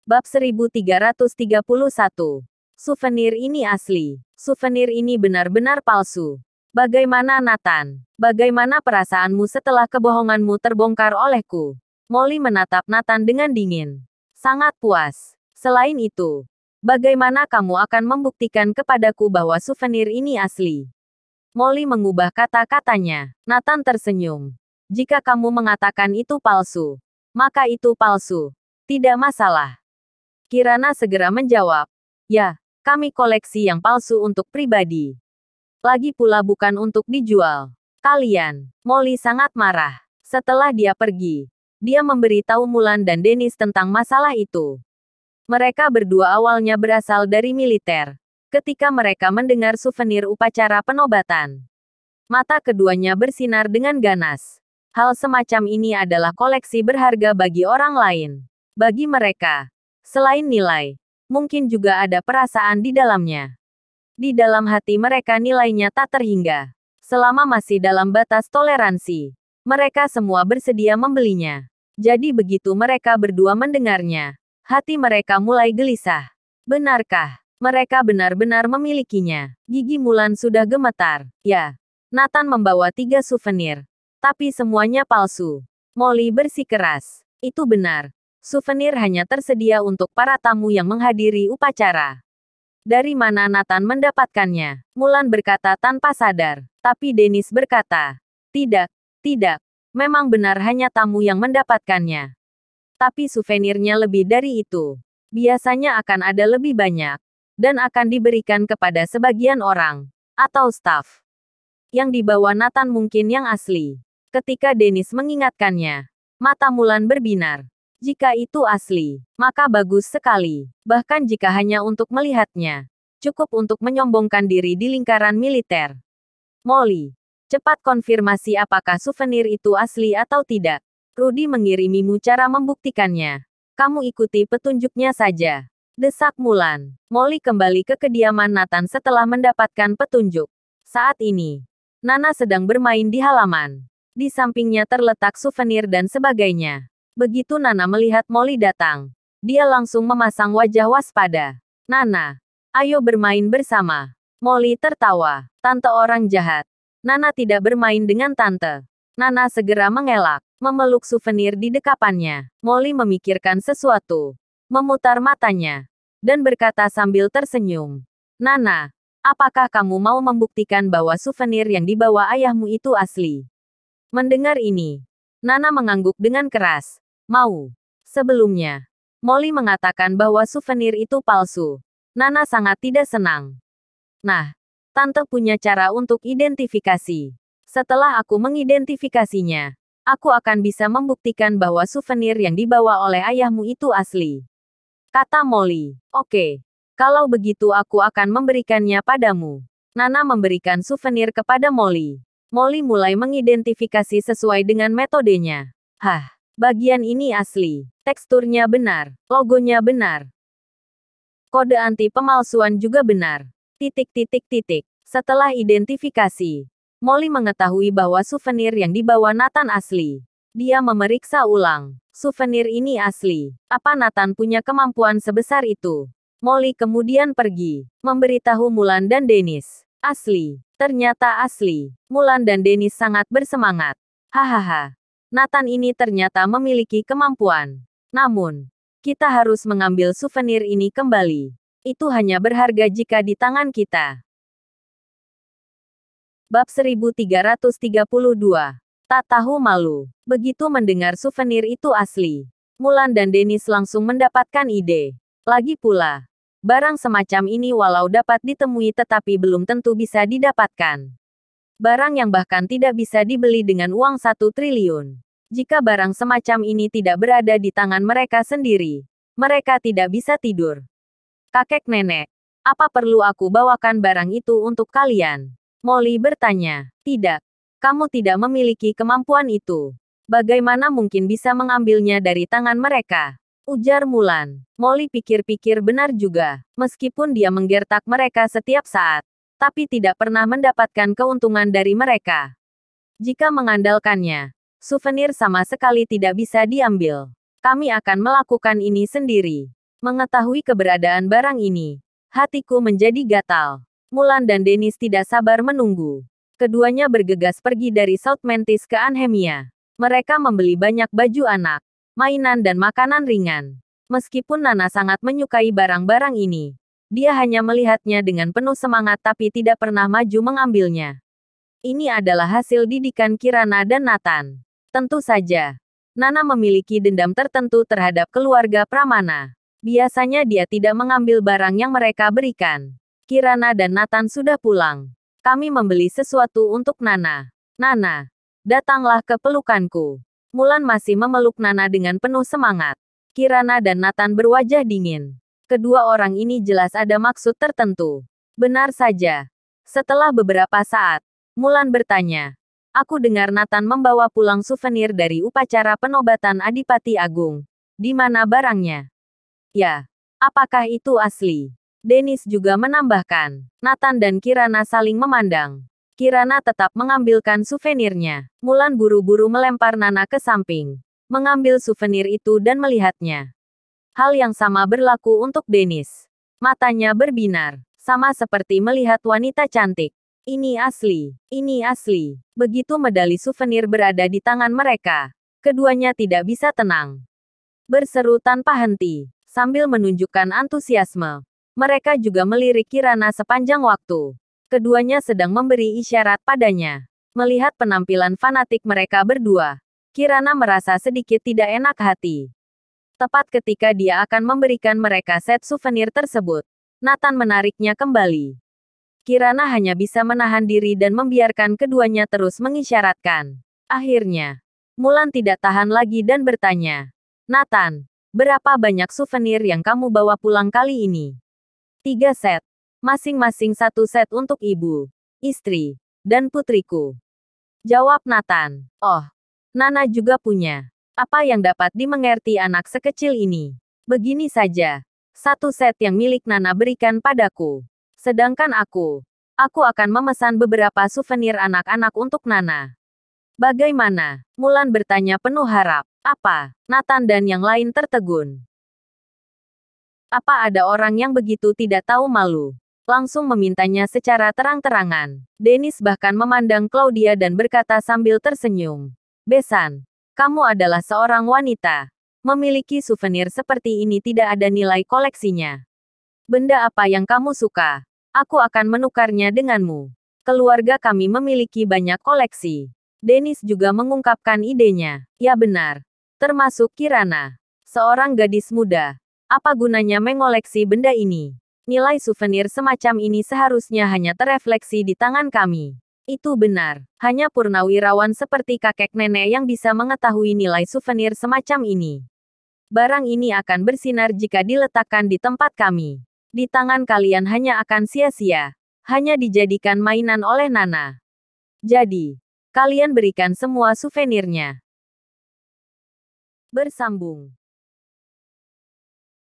Bab 1331. Souvenir ini asli. Souvenir ini benar-benar palsu. Bagaimana Nathan? Bagaimana perasaanmu setelah kebohonganmu terbongkar olehku? Molly menatap Nathan dengan dingin. Sangat puas. Selain itu, bagaimana kamu akan membuktikan kepadaku bahwa souvenir ini asli? Molly mengubah kata-katanya. Nathan tersenyum. Jika kamu mengatakan itu palsu, maka itu palsu. Tidak masalah. Kirana segera menjawab. Ya, kami koleksi yang palsu untuk pribadi. Lagi pula bukan untuk dijual. Kalian. Molly sangat marah. Setelah dia pergi, dia memberitahu Mulan dan Dennis tentang masalah itu. Mereka berdua awalnya berasal dari militer. Ketika mereka mendengar souvenir upacara penobatan, mata keduanya bersinar dengan ganas. Hal semacam ini adalah koleksi berharga bagi orang lain. Bagi mereka, selain nilai, mungkin juga ada perasaan di dalamnya. Di dalam hati mereka nilainya tak terhingga. Selama masih dalam batas toleransi, mereka semua bersedia membelinya. Jadi begitu mereka berdua mendengarnya, hati mereka mulai gelisah. Benarkah mereka benar-benar memilikinya? Gigi Mulan sudah gemetar. Ya, Nathan membawa 3 souvenir, tapi semuanya palsu. Molly bersikeras. Itu benar. Souvenir hanya tersedia untuk para tamu yang menghadiri upacara. Dari mana Nathan mendapatkannya? Mulan berkata tanpa sadar. Tapi Dennis berkata, tidak, tidak. Memang benar hanya tamu yang mendapatkannya. Tapi souvenirnya lebih dari itu. Biasanya akan ada lebih banyak. Dan akan diberikan kepada sebagian orang. Atau staf. Yang dibawa Nathan mungkin yang asli. Ketika Dennis mengingatkannya, mata Mulan berbinar. Jika itu asli, maka bagus sekali. Bahkan jika hanya untuk melihatnya, cukup untuk menyombongkan diri di lingkaran militer. Molly, cepat konfirmasi apakah souvenir itu asli atau tidak. Rudy mengirimimu cara membuktikannya. Kamu ikuti petunjuknya saja. Desak Mulan. Molly kembali ke kediaman Nathan setelah mendapatkan petunjuk. Saat ini, Nana sedang bermain di halaman. Di sampingnya terletak souvenir dan sebagainya. Begitu Nana melihat Molly datang, dia langsung memasang wajah waspada. Nana, ayo bermain bersama. Molly tertawa. Tante orang jahat. Nana tidak bermain dengan tante. Nana segera mengelak, memeluk souvenir di dekapannya. Molly memikirkan sesuatu, memutar matanya, dan berkata sambil tersenyum. Nana, apakah kamu mau membuktikan bahwa souvenir yang dibawa ayahmu itu asli? Mendengar ini, Nana mengangguk dengan keras. Mau. Sebelumnya, Molly mengatakan bahwa souvenir itu palsu. Nana sangat tidak senang. Nah, tante punya cara untuk identifikasi. Setelah aku mengidentifikasinya, aku akan bisa membuktikan bahwa souvenir yang dibawa oleh ayahmu itu asli. Kata Molly. Oke. Kalau begitu aku akan memberikannya padamu. Nana memberikan souvenir kepada Molly. Molly mulai mengidentifikasi sesuai dengan metodenya. Hah. Bagian ini asli. Teksturnya benar. Logonya benar. Kode anti pemalsuan juga benar. Titik. Setelah identifikasi, Molly mengetahui bahwa souvenir yang dibawa Nathan asli. Dia memeriksa ulang. Souvenir ini asli. Apa Nathan punya kemampuan sebesar itu? Molly kemudian pergi, memberitahu Mulan dan Dennis. Asli. Ternyata asli. Mulan dan Dennis sangat bersemangat. Hahaha. Nathan ini ternyata memiliki kemampuan. Namun, kita harus mengambil souvenir ini kembali. Itu hanya berharga jika di tangan kita. Bab 1332. Tak tahu malu. Begitu mendengar souvenir itu asli, Mulan dan Dennis langsung mendapatkan ide. Lagi pula, barang semacam ini walau dapat ditemui tetapi belum tentu bisa didapatkan. Barang yang bahkan tidak bisa dibeli dengan uang 1 triliun. Jika barang semacam ini tidak berada di tangan mereka sendiri, mereka tidak bisa tidur. Kakek nenek, apa perlu aku bawakan barang itu untuk kalian? Molly bertanya. Tidak. Kamu tidak memiliki kemampuan itu. Bagaimana mungkin bisa mengambilnya dari tangan mereka? Ujar Mulan. Molly pikir-pikir benar juga. Meskipun dia menggertak mereka setiap saat, tapi tidak pernah mendapatkan keuntungan dari mereka. Jika mengandalkannya, souvenir sama sekali tidak bisa diambil. Kami akan melakukan ini sendiri. Mengetahui keberadaan barang ini, hatiku menjadi gatal. Mulan dan Dennis tidak sabar menunggu. Keduanya bergegas pergi dari South Mantis ke Anhemia. Mereka membeli banyak baju anak, mainan dan makanan ringan. Meskipun Nana sangat menyukai barang-barang ini, dia hanya melihatnya dengan penuh semangat tapi tidak pernah maju mengambilnya. Ini adalah hasil didikan Kirana dan Nathan. Tentu saja, Nana memiliki dendam tertentu terhadap keluarga Pramana. Biasanya dia tidak mengambil barang yang mereka berikan. Kirana dan Nathan sudah pulang. Kami membeli sesuatu untuk Nana. Nana, datanglah ke pelukanku. Mulan masih memeluk Nana dengan penuh semangat. Kirana dan Nathan berwajah dingin. Kedua orang ini jelas ada maksud tertentu. Benar saja. Setelah beberapa saat, Mulan bertanya, "Aku dengar Nathan membawa pulang souvenir dari upacara penobatan Adipati Agung. Di mana barangnya?" "Ya, apakah itu asli?" Dennis juga menambahkan. Nathan dan Kirana saling memandang. Kirana tetap mengambilkan souvenirnya. Mulan buru-buru melempar Nana ke samping, mengambil souvenir itu dan melihatnya. Hal yang sama berlaku untuk Dennis. Matanya berbinar, sama seperti melihat wanita cantik. Ini asli, ini asli. Begitu medali souvenir berada di tangan mereka, keduanya tidak bisa tenang. Berseru tanpa henti, sambil menunjukkan antusiasme. Mereka juga melirik Kirana sepanjang waktu. Keduanya sedang memberi isyarat padanya. Melihat penampilan fanatik mereka berdua, Kirana merasa sedikit tidak enak hati. Tepat ketika dia akan memberikan mereka set souvenir tersebut, Nathan menariknya kembali. Kirana hanya bisa menahan diri dan membiarkan keduanya terus mengisyaratkan. Akhirnya, Mulan tidak tahan lagi dan bertanya, "Nathan, berapa banyak souvenir yang kamu bawa pulang kali ini?" 3 set. Masing-masing 1 set untuk ibu, istri, dan putriku. Jawab Nathan. Oh, Nana juga punya. Apa yang dapat dimengerti anak sekecil ini? Begini saja. 1 set yang milik Nana berikan padaku. Sedangkan aku akan memesan beberapa souvenir anak-anak untuk Nana. Bagaimana? Mulan bertanya penuh harap. Apa? Nathan dan yang lain tertegun. Apa ada orang yang begitu tidak tahu malu? Langsung memintanya secara terang-terangan. Dennis bahkan memandang Claudia dan berkata sambil tersenyum. "Besan, kamu adalah seorang wanita. Memiliki souvenir seperti ini tidak ada nilai koleksinya. Benda apa yang kamu suka? Aku akan menukarnya denganmu. Keluarga kami memiliki banyak koleksi." Dennis juga mengungkapkan idenya. Ya benar. Termasuk Kirana. Seorang gadis muda. Apa gunanya mengoleksi benda ini? Nilai souvenir semacam ini seharusnya hanya terefleksi di tangan kami. Itu benar. Hanya purnawirawan seperti kakek nenek yang bisa mengetahui nilai souvenir semacam ini. Barang ini akan bersinar jika diletakkan di tempat kami. Di tangan kalian hanya akan sia-sia. Hanya dijadikan mainan oleh Nana. Jadi, kalian berikan semua souvenirnya. Bersambung.